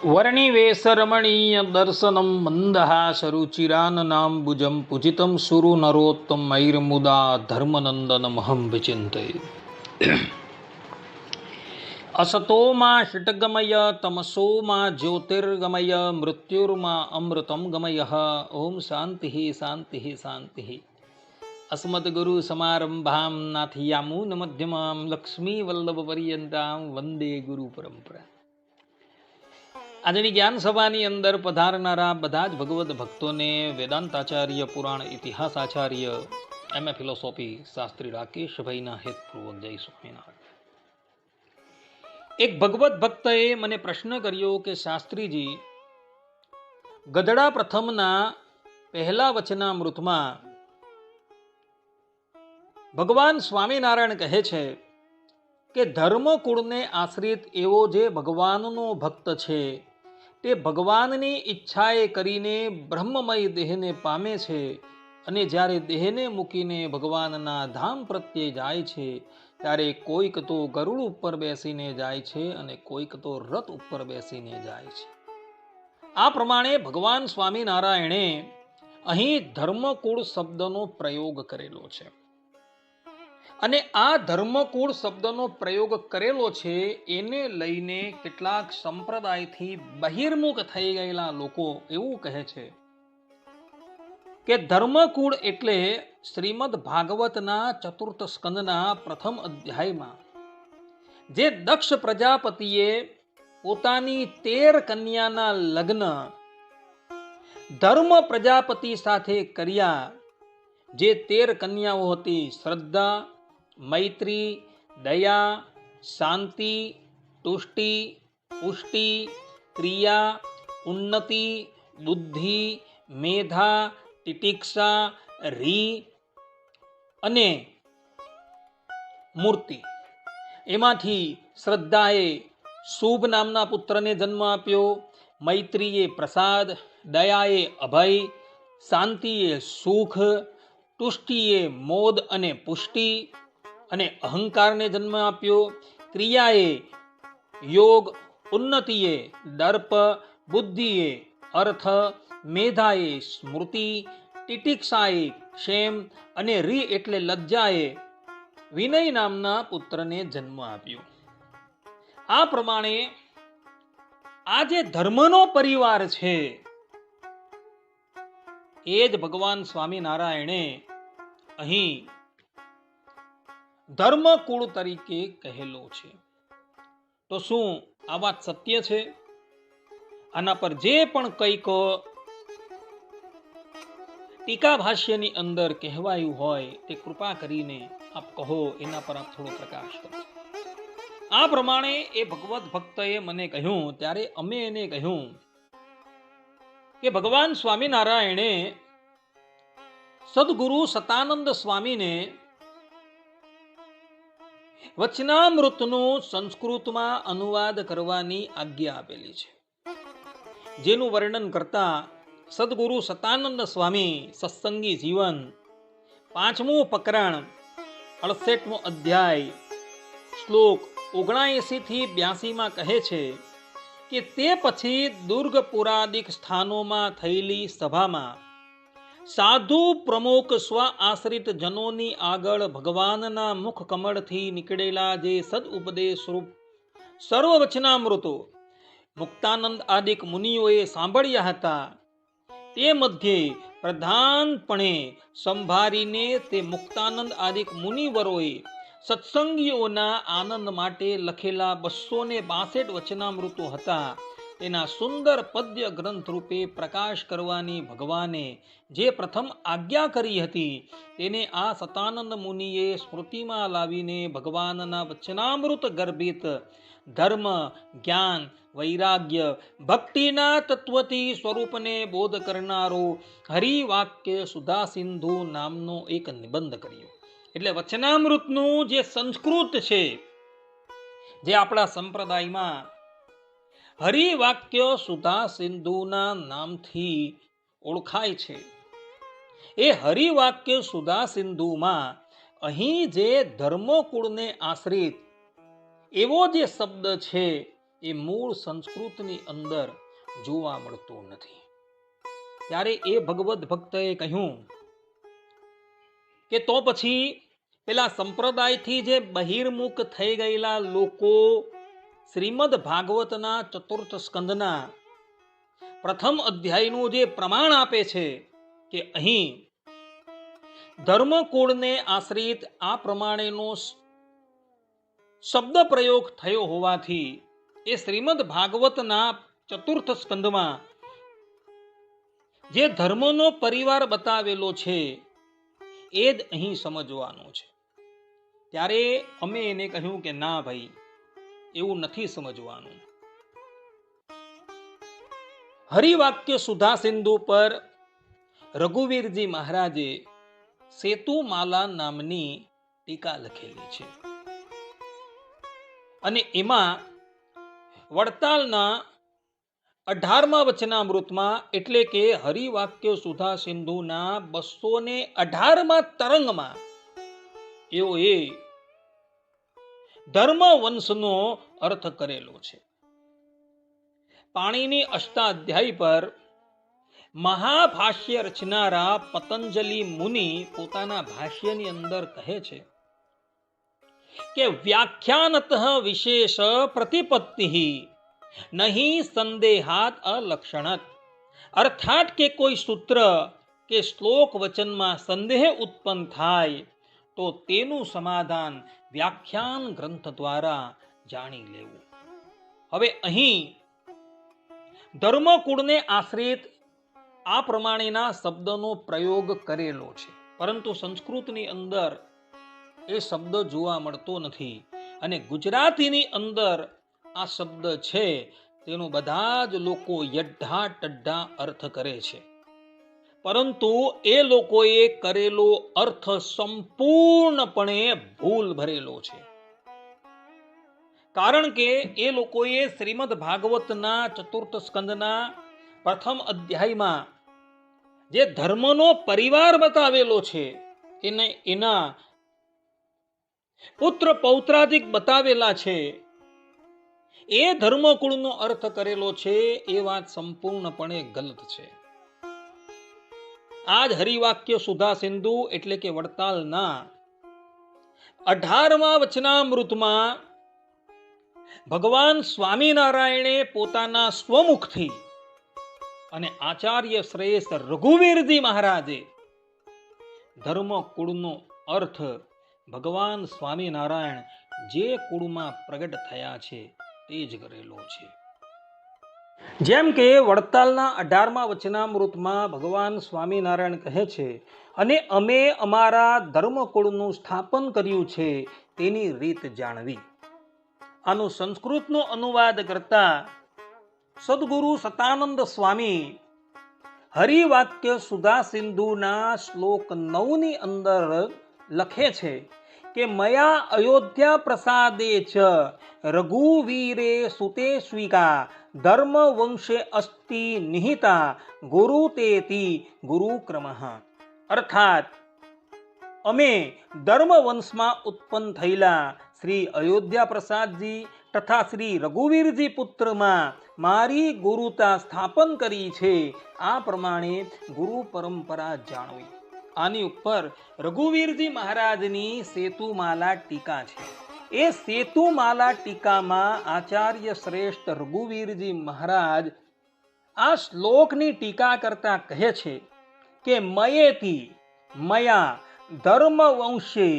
વર્ણિવેશરમણીય દર્શનમ મંદહાસરુચિરાનનાંબુજં પૂજિतं સુરુ નરોત્તમૈર્મુદા ધર્મનંદનમહં વિચિંતયે. અસતો મા ષટ્ગમય તમસો મા જ્યોતિર્ગમય મૃત્યુર્મા અમૃતમ ગમય. ઓમ શાંતિ શાંતિ શાંતિ. અસ્મદ્ગુરુ સમારંભાં નાથયામૂન મધ્યમાં લક્ષ્મી વલ્લભ પર્યંતાં વંદે ગુરુ પરંપરા. આજની જ્ઞાન સભાની અંદર પધારનારા બધા જ ભગવદ્ ભક્તોને વેદાંતાચાર્ય, પુરાણ ઇતિહાસ આચાર્ય, એમએ ફિલોસોફી શાસ્ત્રી રાકેશભાઈના હેતપૂર્વક જય સ્વામિનારાયણ. એક ભગવદ્ ભક્તએ મને પ્રશ્ન કર્યો કે શાસ્ત્રીજી, ગધડા પ્રથમના પહેલા વચનામૃતમાં ભગવાન સ્વામિનારાયણ કહે છે કે ધર્મકુળને આશ્રિત એવો જે ભગવાનનો ભક્ત છે તે ભગવાનની ઈચ્છાએ કરીને બ્રહ્મમય દેહને પામે છે, અને જ્યારે દેહને મૂકીને ભગવાનના ધામ પ્રત્યે જાય છે ત્યારે કોઈક તો ગરુડ ઉપર બેસીને જાય છે અને કોઈક તો રથ ઉપર બેસીને જાય છે. આ પ્રમાણે ભગવાન સ્વામિનારાયણે અહીં ધર્મકુળ શબ્દનો પ્રયોગ કરેલો છે. અને આ ધર્મકુળ શબ્દનો પ્રયોગ કરેલો છે એને લઈને કેટલાક સંપ્રદાયથી બહિર્મુખ થઈ ગયેલા લોકો એવું કહે છે કે ધર્મકુળ એટલે શ્રીમદ ભાગવતના ચતુર્થ સ્કંદના પ્રથમ અધ્યાયમાં જે દક્ષ પ્રજાપતિએ પોતાની 13 કન્યાના લગ્ન ધર્મ પ્રજાપતિ સાથે કર્યા, જે 13 કન્યાઓ હતી શ્રદ્ધા, મૈત્રી, દયા, શાંતિ, તુષ્ટિ, પુષ્ટિ, ક્રિયા, ઉન્નતિ, બુદ્ધિ, મેધા, તિતિક્ષા, રી અને મૂર્તિ. એમાંથી શ્રદ્ધાએ શુભ નામના પુત્રને જન્મ આપ્યો, મૈત્રીએ પ્રસાદ, દયાએ અભય, શાંતિએ સુખ, તુષ્ટિએ મોદ અને પુષ્ટિ અને અહંકારને જન્મ આપ્યો, ક્રિયાએ યોગ, ઉન્નતિએ દર્પ, બુદ્ધિએ અર્થ, મેધાએ સ્મૃતિ, તિતિક્ષાએ ક્ષેમ અને રી એટલે લજ્જાએ વિનય નામના પુત્રને જન્મ આપ્યો. આ પ્રમાણે આ જે ધર્મનો પરિવાર છે એ જ ભગવાન સ્વામિનારાયણે અહીં ધર્મકુળ તરીકે કહેલો છે. તો શું આ વાત સત્ય છે? આના પર જે પણ કંઈક ટીકા ભાષ્યની અંદર કહેવાયું હોય તે કૃપા કરીને આપ કહો, એના પર આપ થોડો પ્રકાશ કરો. આ પ્રમાણે એ ભગવદ્ ભક્તએ મને કહ્યું ત્યારે અમે એને કહ્યું કે ભગવાન સ્વામિનારાયણે સદગુરુ સતાનંદ સ્વામીને વચનામૃતનું સંસ્કૃતમાં અનુવાદ કરવાની આજ્ઞા આપેલી છે, જેનું વર્ણન કરતા સદગુરુ સતાનંદ સ્વામી સત્સંગી જીવન 5મું પ્રકરણ 68મો અધ્યાય શ્લોક 79 થી 82 કહે છે કે તે પછી દુર્ગપુરાદિક સ્થાનોમાં થયેલી સભામાં સાધુ પ્રમુખ સ્વ આશ્રિત જનોની આગળ ભગવાનના મુખ કમળથી નીકળેલા જે સદ ઉપદેશ રૂપ સર્વ વચનામૃતો મુક્તાનંદ આદિક મુનિઓએ સાંભળ્યા હતા, તે મધ્યે પ્રધાનપણે સંભાળીને તે મુક્તાનંદ આદિક મુનિવરોએ સત્સંગીઓના આનંદ માટે લખેલા 262 વચનામૃતો હતા, તેના સુંદર પદ્ય ગ્રંથ રૂપે પ્રકાશ કરવાની ભગવાને જે પ્રથમ આજ્ઞા કરી હતી તેને આ સતાનંદ મુનિએ સ્મૃતિમાં લાવીને ભગવાનના વચનામૃત ગર્ભિત ધર્મ, જ્ઞાન, વૈરાગ્ય, ભક્તિના તત્વથી સ્વરૂપને બોધ કરનારો હરિવાક્ય સુધા સિંધુ નામનો એક નિબંધ કર્યો. એટલે વચનામૃતનું જે સંસ્કૃત છે, જે આપણા સંપ્રદાયમાં હરિવાક્ય સુધા સિંધુના નામથી ઓળખાય છે, એ હરિવાક્ય સુધા સિંધુમાં અહીં જે ધર્મકુળને આશ્રિત એવો જે શબ્દ છે એ મૂળ સંસ્કૃતની અંદર જોવા મળતું નથી. ત્યારે એ ભગવદ ભક્તએ કહ્યું કે તો પછી પેલા સંપ્રદાયથી જે બહિર્મુખ થઈ ગયેલા લોકો શ્રીમદ ભાગવતના ચતુર્થ સ્કંદના પ્રથમ અધ્યાયનું જે પ્રમાણ આપે છે કે અહીં ધર્મકુળને આશ્રિત આ પ્રમાણેનો શબ્દ પ્રયોગ થયો હોવાથી એ શ્રીમદ ભાગવતના ચતુર્થ સ્કંદમાં જે ધર્મનો પરિવાર બતાવેલો છે એ જ અહીં સમજવાનું છે. ત્યારે અમે એને કહ્યું કે ના ભાઈ, એવું નથી સમજવાનું. હરિવાક્ય સુધા સિંધુ પર રઘુવીરજી મહારાજે સેતુમાલા નામની ટીકા લખેલી છે અને એમાં વડતાલના 18મા વચનામૃતમાં એટલે કે હરિવાક્ય સુધા સિંધુના 218મા તરંગમાં એઓએ ધર્મ વંશનો અર્થ કરેલો છે. પાણીની અષ્ટાધ્યાય પર મહાભાષ્ય રચનારા પતંજલિ મુનિ પોતાના ભાષ્યની અંદર કહે છે કે વ્યાખ્યાનતઃ વિશેષ પ્રતિપત્તિ નહીં સંદેહાત અલક્ષણત, અર્થાત કે કોઈ સૂત્ર કે શ્લોક વચનમાં સંદેહ ઉત્પન્ન થાય તો તેનું સમાધાન વ્યાખ્યાન ગ્રંથ દ્વારા જાણી લેવું. હવે અહીં ધર્મકુળને આશ્રિત આ પ્રમાણેના શબ્દનો પ્રયોગ કરેલો છે, પરંતુ સંસ્કૃતની અંદર એ શબ્દ જોવા મળતો નથી અને ગુજરાતીની અંદર આ શબ્દ છે તેનો બધા જ લોકો યઢા ટઢા અર્થ કરે છે, પરંતુ એ લોકોએ કરેલો અર્થ સંપૂર્ણપણે ભૂલ ભરેલો છે. કારણ કે એ લોકોએ શ્રીમદ ભાગવતના ચતુર્થ સ્કંદના પ્રથમ અધ્યાયમાં જે ધર્મનો પરિવાર બતાવેલો છે એને એના પુત્ર પૌત્રાદિક બતાવેલા છે, એ ધર્મકુળનો અર્થ કરેલો છે. એ વાત સંપૂર્ણપણે ગલત છે. આજ હરિવાક્ય સુધા સિંધુ એટલે કે વડતાલના 18મા વચનામૃતમાં ભગવાન સ્વામિનારાયણે પોતાના સ્વમુખથી અને આચાર્ય શ્રેષ્ઠ રઘુવીરજી મહારાજે ધર્મકુળનો અર્થ ભગવાન સ્વામિનારાયણ જે કુળમાં પ્રગટ થયા છે તે જ કરેલો છે. જેમ કે વડતાલના 18મા વચનામૃતમાં ભગવાન સ્વામિનારાયણ કહે છે, અને અમે અમારા ધર્મકુળનું સ્થાપન કર્યું છે તેની રીત જાણવી. આનો સંસ્કૃતનો અનુવાદ કરતા સદગુરુ સતાનંદ સ્વામી હરિવાક્ય સુધા સિંધુના શ્લોક 9ની અંદર લખે છે કે મયા અયોધ્યા પ્રસાદે ચ રઘુવીરે સુતે સ્વીકા ધર્મ વંશે અસ્તિ નિહિતા ગુરુ તેતી ગુરુક્રમઃ. અર્થાત અમે ધર્મ વંશમાં ઉત્પન્ન થયેલા શ્રી અયોધ્યા પ્રસાદજી તથા શ્રી રઘુવીરજી પુત્રમાં મારી ગુરુતા સ્થાપન કરી છે. આ પ્રમાણે ગુરુ પરંપરા જાણવી. આની ઉપર રઘુવીરજી મહારાજની સેતુમાલા ટીકા છે. એ સેતુમાલા ટીકામાં આચાર્ય શ્રેષ્ઠ રઘુવીરજી મહારાજ આ શ્લોકની ટીકા કરતા કહે છે કે મયેતી મયા ધર્મ વંશે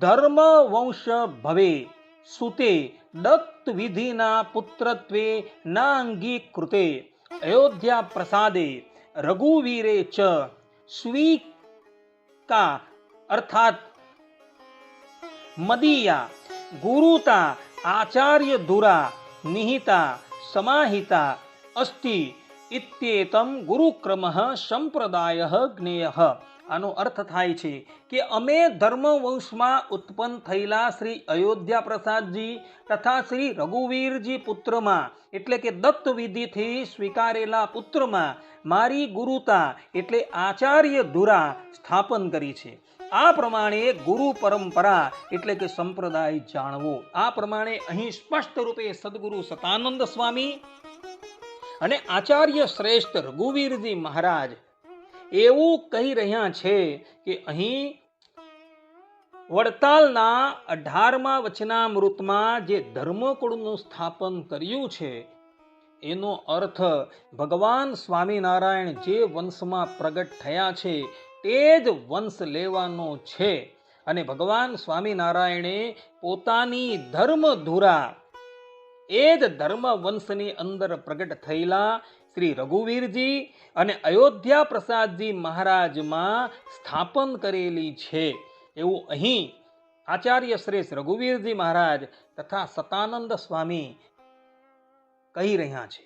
ધર્મ વંશ ભવે સુતે દત્ત વિધિના પુત્રત્વે ના અંગીકૃતે અયોધ્યા પ્રસાદે રઘુવીરે ચ સ્વીકા અર્થાત મદીયા ગુરુતા આચાર્ય ધુરા નિહિતા સમાહિતા અસ્તિ ઇત્યેતમ ગુરુક્રમઃ સંપ્રદાયઃ જ્ઞેયઃ. આનો અર્થ થાય છે કે અમે ધર્મવંશમાં ઉત્પન્ન થયેલા શ્રી અયોધ્યા પ્રસાદજી તથા શ્રી રઘુવીરજી પુત્રમાં એટલે કે દત્ત વિધિથી સ્વીકારેલા પુત્રમાં મારી ગુરુતા એટલે આચાર્ય ધુરા સ્થાપન કરી છે. આ પ્રમાણે ગુરુ પરંપરા એટલે કે સંપ્રદાય જાણવો. આ પ્રમાણે અહીં સ્પષ્ટ રૂપે સદગુરુ સતાનંદ સ્વામી અને આચાર્ય શ્રેષ્ઠ રઘુવીરજી મહારાજ એવું કહી રહ્યા છે કે અહીં વડતાલના 18મા વચનામૃતમાં જે ધર્મકુળનું સ્થાપન કર્યું છે એનો અર્થ ભગવાન સ્વામિનારાયણ જે વંશમાં પ્રગટ થયા છે તે જ વંશ લેવાનો છે. અને ભગવાન સ્વામિનારાયણે પોતાની ધર્મધુરા એ જ ધર્મ વંશની અંદર પ્રગટ થયેલા શ્રી રઘુવીરજી અને અયોધ્યા પ્રસાદજી મહારાજમાં સ્થાપન કરેલી છે એવું અહીં આચાર્ય શ્રેષ્ઠ રઘુવીરજી મહારાજ તથા સતાનંદ સ્વામી કહી રહ્યા છે.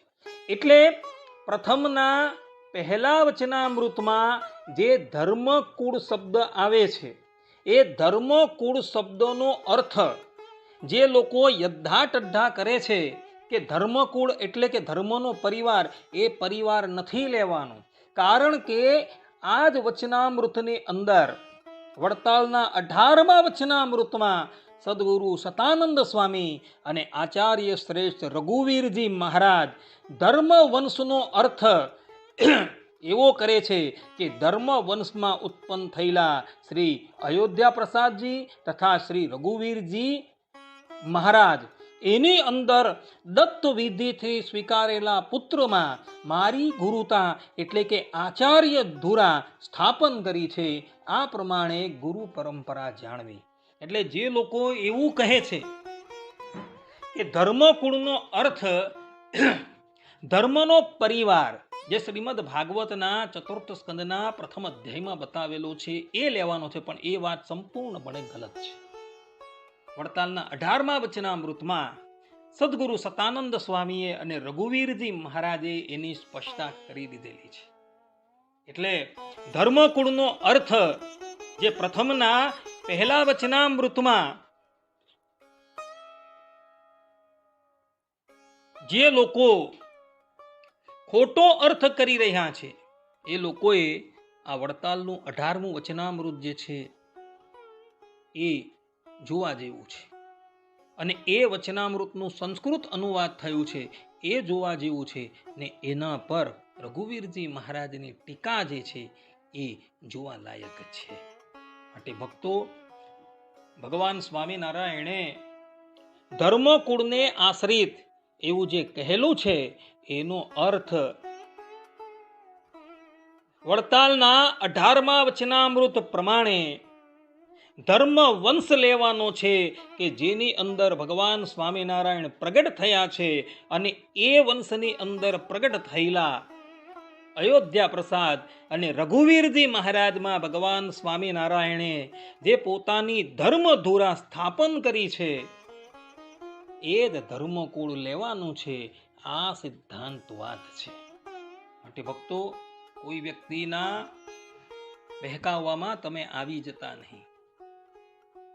એટલે પ્રથમના પહેલા વચનામૃતમાં જે ધર્મકુળ શબ્દ આવે છે એ ધર્મકુળ શબ્દનો અર્થ જે લોકો યદ્ધાટદ્ધા કરે છે કે ધર્મકુળ એટલે કે ધર્મનો પરિવાર, એ પરિવાર નથી લેવાનો. કારણ કે આ જ વચનામૃતની અંદર વડતાલના 18મા વચનામૃતમાં સદગુરુ સતાનંદ સ્વામી અને આચાર્ય શ્રેષ્ઠ રઘુવીરજી મહારાજ ધર્મ વંશનો અર્થ એવો કરે છે કે ધર્મ વંશમાં ઉત્પન્ન થયેલા શ્રી અયોધ્યા પ્રસાદજી તથા શ્રી રઘુવીરજી મહારાજ એની અંદર દત્ત વિધિથી સ્વીકારેલા પુત્રમાં મારી ગુરુતા એટલે કે આચાર્ય ધુરા સ્થાપન કરી છે. આ પ્રમાણે ગુરુ પરંપરા જાણવી. એટલે જે લોકો એવું કહે છે કે ધર્મકુળનો અર્થ ધર્મનો પરિવાર જે શ્રીમદ ભાગવતના 4th સ્કંદના પ્રથમ અધ્યાયમાં બતાવેલો છે એ લેવાનો છે, પણ એ વાત સંપૂર્ણપણે ગલત છે. વડતાલના 18મા વચનામૃતમાં સદગુરુ સતાનંદ સ્વામીએ અને રઘુવીરજી મહારાજે એની સ્પષ્ટતા કરી દીધેલી છે. એટલે ધર્મકુળનો અર્થ જે પ્રથમના પહેલા વચનામૃતમાં જે લોકો ખોટો અર્થ કરી રહ્યા છે એ લોકોએ આ વડતાલનું 18મું વચનામૃત જે છે એ જોવા જેવું છે. અને એ વચનામૃતનું સંસ્કૃત અનુવાદ થયું છે એ જોવા જેવું છે. ને એના પર રઘુવીરજી મહારાજની ટીકા જે છે એ જોવા લાયક છે. માટે ભક્તો, ભગવાન સ્વામિનારાયણે ધર્મકુળને આશ્રિત એવું જે કહેલું છે એનો અર્થ વડતાલના 18મા વચનામૃત પ્રમાણે ધર્મ વંશ લેવાનો છે કે જેની અંદર ભગવાન સ્વામિનારાયણ પ્રગટ થયા છે. અને એ વંશની અંદર પ્રગટ થયેલા અયોધ્યા પ્રસાદ અને રઘુવીરજી મહારાજમાં ભગવાન સ્વામિનારાયણે જે પોતાની ધર્મધુરા સ્થાપન કરી છે એ જ ધર્મકુળ લેવાનું છે. આ સિદ્ધાંત વાત છે. માટે ભક્તો, કોઈ વ્યક્તિના બહેકાવવામાં તમે આવી જતા નહીં.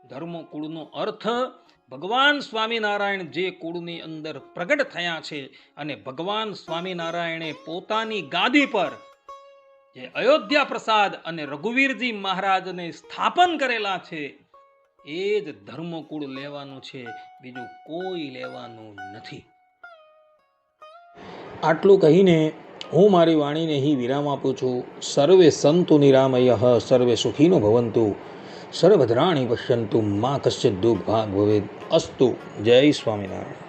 ધર્મકુળનો અર્થ ભગવાન સ્વામિનારાયણ જે કુળની અંદર પ્રગટ થયા છે અને ભગવાન સ્વામિનારાયણે પોતાની ગાદી પર જે અયોધ્યા પ્રસાદ અને રઘુવીરજી મહારાજને સ્થાપન કરેલા છે એ જ ધર્મકુળ લેવાનું છે, બીજું કોઈ લેવાનું નથી. આટલું કહીને હું મારી વાણીને અહીં વિરામ આપું છું. સર્વે સંતુ નિરામયઃ, સર્વે સુખીનો ભવંતુ, સર્વભદ્રાણિ પશ્યન્તુ, મા કશ્ચિદ દુઃખ ભાગ ભવેદ. અસ્તુ. જય સ્વામિનારાયણ.